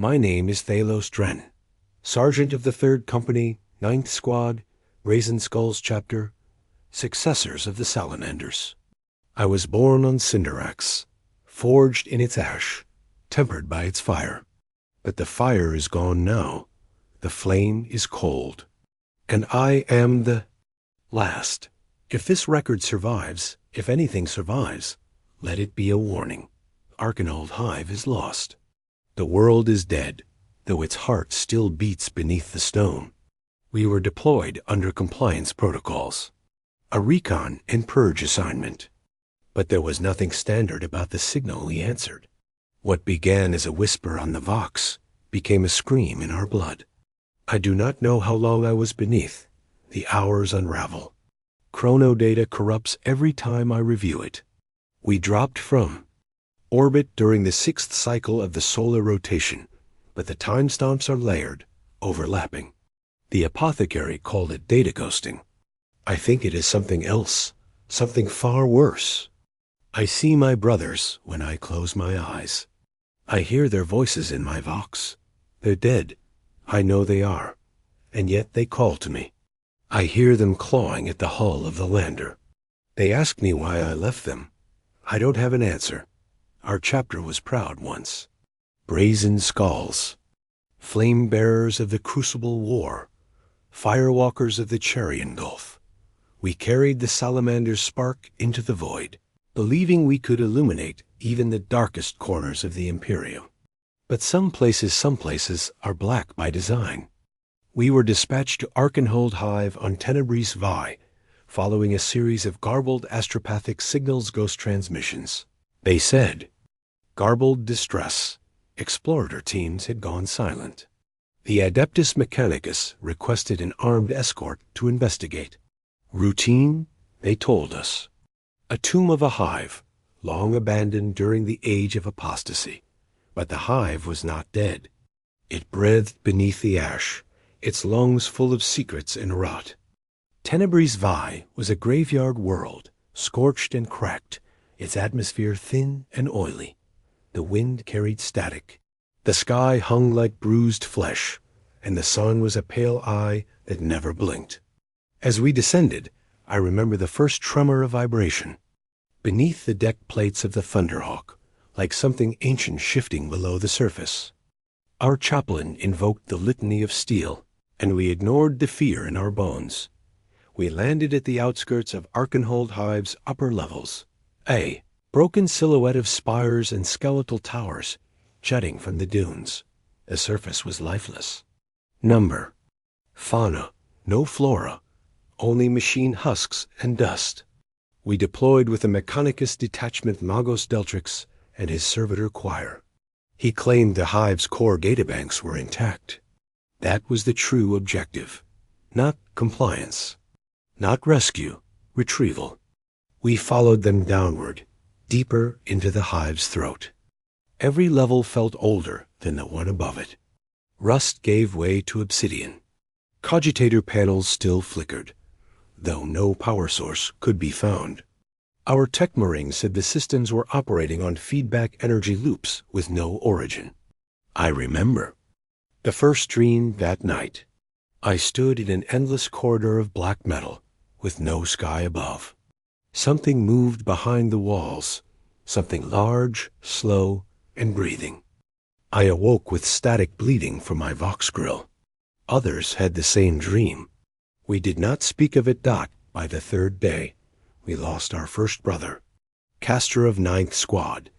My name is Thalos Dren, Sergeant of the 3rd Company, 9th Squad, Brazen Skulls Chapter, successors of the Salamanders. I was born on Cinderax, forged in its ash, tempered by its fire. But the fire is gone now, the flame is cold, and I am the last. If this record survives, if anything survives, let it be a warning. Arkenhold Hive is lost. The world is dead, though its heart still beats beneath the stone. We were deployed under compliance protocols, a recon and purge assignment. But there was nothing standard about the signal we answered. What began as a whisper on the Vox became a scream in our blood. I do not know how long I was beneath. The hours unravel. Chrono data corrupts every time I review it. We dropped from orbit during the 6th cycle of the solar rotation, but the timestamps are layered, overlapping. The apothecary called it data ghosting. I think it is something else, something far worse. I see my brothers when I close my eyes. I hear their voices in my Vox. They're dead. I know they are. And yet they call to me. I hear them clawing at the hull of the lander. They ask me why I left them. I don't have an answer. Our chapter was proud once. Brazen Skulls, flame bearers of the Crucible War, firewalkers of the Charian Gulf. We carried the Salamander's spark into the void, believing we could illuminate even the darkest corners of the Imperium. But some places are black by design. We were dispatched to Arkenhold Hive on Tenebris VI, following a series of garbled astropathic signals ghost transmissions. They said, garbled distress. Explorer teams had gone silent. The Adeptus Mechanicus requested an armed escort to investigate. Routine, they told us. A tomb of a hive, long abandoned during the age of apostasy. But the hive was not dead. It breathed beneath the ash, its lungs full of secrets and rot. Tenebris VI was a graveyard world, scorched and cracked, its atmosphere thin and oily. The wind carried static. The sky hung like bruised flesh, and the sun was a pale eye that never blinked. As we descended, I remember the first tremor of vibration. Beneath the deck plates of the Thunderhawk, like something ancient shifting below the surface. Our chaplain invoked the litany of steel, and we ignored the fear in our bones. We landed at the outskirts of Arkenhold Hive's upper levels. A broken silhouette of spires and skeletal towers jutting from the dunes. The surface was lifeless. Number. Fauna. No flora. Only machine husks and dust. We deployed with the Mechanicus Detachment Magos Deltrix and his servitor choir. He claimed the Hive's core databanks were intact. That was the true objective. Not compliance. Not rescue. Retrieval. We followed them downward, deeper into the Hive's throat. Every level felt older than the one above it. Rust gave way to obsidian. Cogitator panels still flickered, though no power source could be found. Our Techmarine said the systems were operating on feedback energy loops with no origin. I remember. The first dream that night. I stood in an endless corridor of black metal, with no sky above. Something moved behind the walls, something large, slow, and breathing. I awoke with static bleeding from my Vox grill. Others had the same dream. We did not speak of it. By the 3rd day, we lost our first brother, caster of 9th Squad.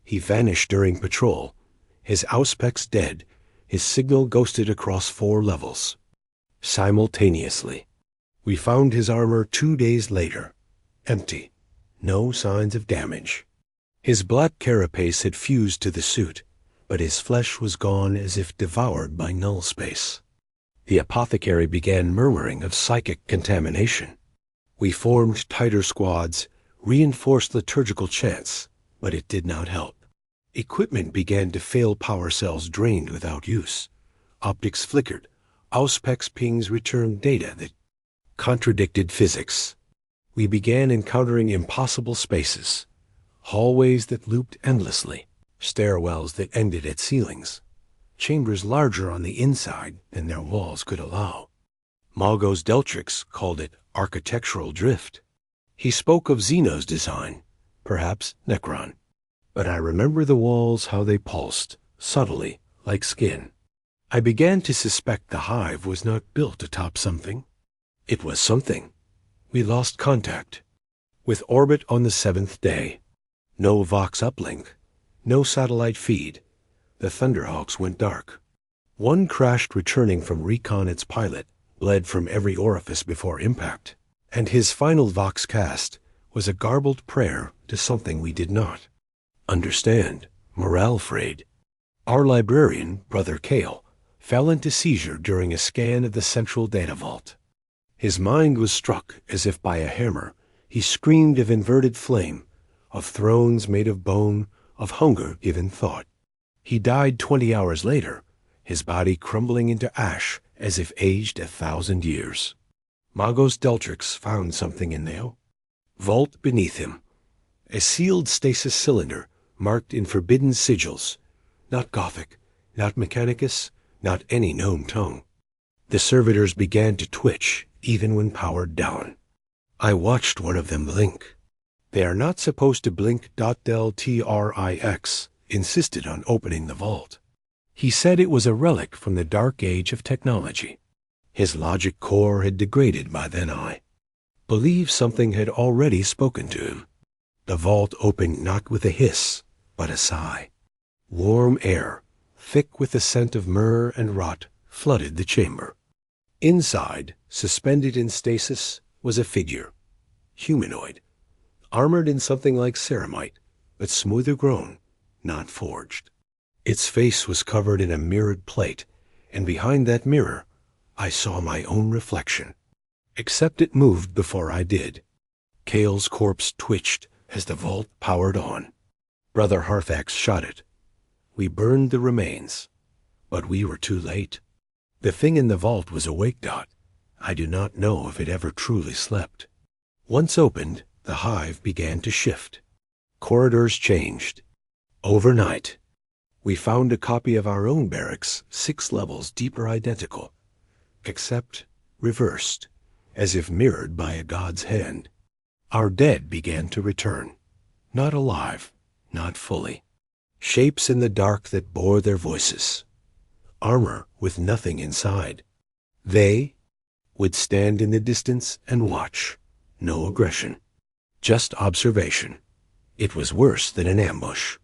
He vanished during patrol, his Auspex dead, his signal ghosted across 4 levels. Simultaneously, we found his armor 2 days later, empty, no signs of damage. His black carapace had fused to the suit, but his flesh was gone as if devoured by null space. The apothecary began murmuring of psychic contamination. We formed tighter squads, reinforced liturgical chants, but it did not help. Equipment began to fail, power cells drained without use. Optics flickered. Auspex pings returned data that contradicted physics. We began encountering impossible spaces, hallways that looped endlessly, stairwells that ended at ceilings. chambers larger on the inside than their walls could allow. Magos Deltrix called it architectural drift. He spoke of Xeno's design, perhaps Necron. But I remember the walls, how they pulsed, subtly, like skin. I began to suspect the hive was not built atop something. It was something. We lost contact. With orbit on the 7th day. No Vox uplink. No satellite feed. The Thunderhawks went dark. One crashed returning from recon its pilot, bled from every orifice before impact. And his final Vox cast was a garbled prayer to something we did not understand, morale frayed. Our librarian, Brother Kale, fell into seizure during a scan of the central data vault. His mind was struck as if by a hammer. He screamed of inverted flame, of thrones made of bone, of hunger given thought. He died 20 hours later, his body crumbling into ash as if aged 1,000 years. Magos Deltrix found something in the vault beneath him. A sealed stasis cylinder marked in forbidden sigils. Not Gothic, not Mechanicus, not any known tongue. The servitors began to twitch, even when powered down. I watched one of them blink. They are not supposed to blink. Del Trix insisted on opening the vault. He said it was a relic from the dark age of technology. His logic core had degraded by then. I believe something had already spoken to him. The vault opened not with a hiss, but a sigh. Warm air, thick with the scent of myrrh and rot, flooded the chamber. Inside, suspended in stasis, was a figure. Humanoid. Armored in something like ceramite, but smoother grown, not forged. Its face was covered in a mirrored plate, and behind that mirror, I saw my own reflection. Except it moved before I did. Kale's corpse twitched as the vault powered on. Brother Harthax shot it. We burned the remains, but we were too late. The thing in the vault was awake. I do not know if it ever truly slept. Once opened, the hive began to shift. Corridors changed. Overnight, we found a copy of our own barracks 6 levels deeper identical, except reversed, as if mirrored by a god's hand. Our dead began to return, not alive, not fully. Shapes in the dark that bore their voices. Armor with nothing inside. They would stand in the distance and watch. No aggression. Just observation. It was worse than an ambush.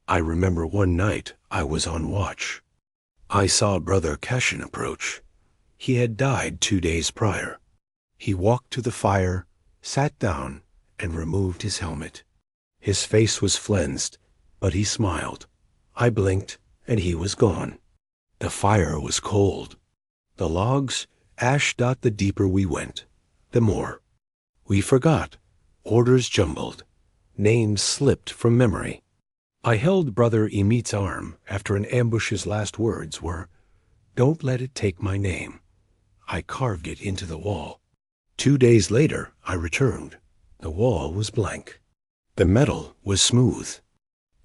I remember one night I was on watch. I saw Brother Cashin approach. He had died 2 days prior. He walked to the fire, sat down, and removed his helmet. His face was flensed, but he smiled. I blinked, and he was gone. The fire was cold. The logs, ash. The deeper we went, the more. We forgot. Orders jumbled. Names slipped from memory. I held Brother Emit's arm after an ambush. His last words were, "Don't let it take my name." I carved it into the wall. 2 days later, I returned. The wall was blank. The metal was smooth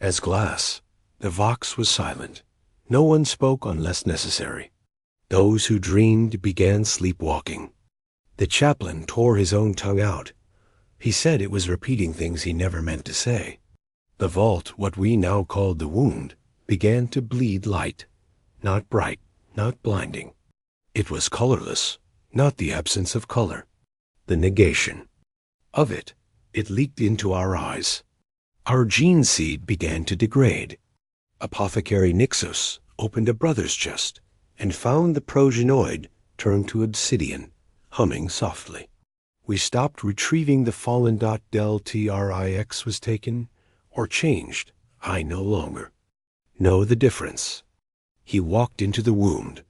as glass. The Vox was silent. No one spoke unless necessary. Those who dreamed began sleepwalking. The chaplain tore his own tongue out. He said it was repeating things he never meant to say. The vault, what we now called the wound, began to bleed light. Not bright, not blinding. It was colorless, not the absence of color. The negation of it. It leaked into our eyes. Our gene seed began to degrade. Apothecary Nixos opened a brother's chest and found the progenoid turned to obsidian, humming softly. We stopped retrieving the fallen. Del Trix was taken or changed. I no longer know the difference. He walked into the wound.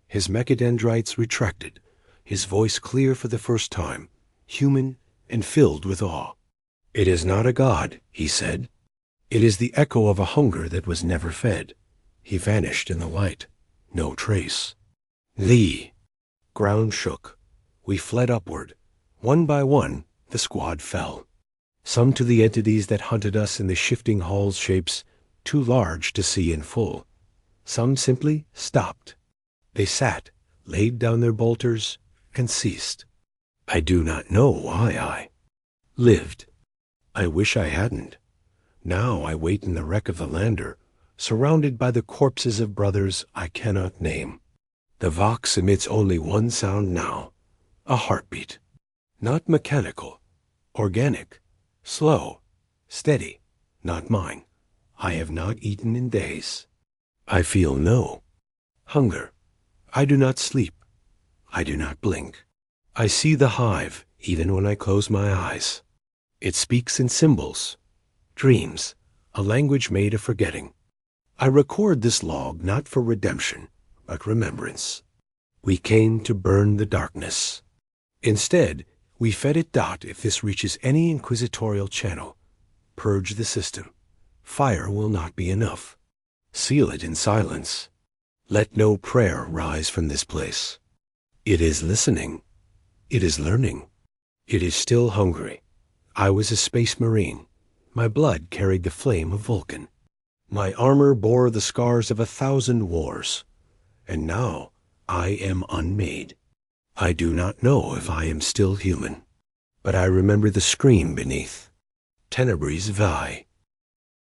His mechadendrites retracted, his voice clear for the first time, human and filled with awe. "It is not a god," he said. "It is the echo of a hunger that was never fed." He vanished in the light. No trace. The ground shook. We fled upward. One by one, the squad fell. Some to the entities that hunted us in the shifting hall's shapes, too large to see in full. Some simply stopped. They sat, laid down their bolters, and ceased. I do not know why I lived. I wish I hadn't. Now I wait in the wreck of the lander, surrounded by the corpses of brothers I cannot name. The Vox emits only one sound now, a heartbeat. Not mechanical, organic, slow, steady, not mine. I have not eaten in days. I feel no hunger. I do not sleep. I do not blink. I see the hive even when I close my eyes. It speaks in symbols, dreams, a language made of forgetting. I record this log not for redemption, but remembrance. We came to burn the darkness. Instead, we fed it dot if this reaches any inquisitorial channel. Purge the system. Fire will not be enough. Seal it in silence. Let no prayer rise from this place. It is listening. It is learning. It is still hungry. I was a space marine. My blood carried the flame of Vulcan. My armor bore the scars of 1,000 wars. And now I am unmade. I do not know if I am still human, but I remember the scream beneath. Tenebris VI.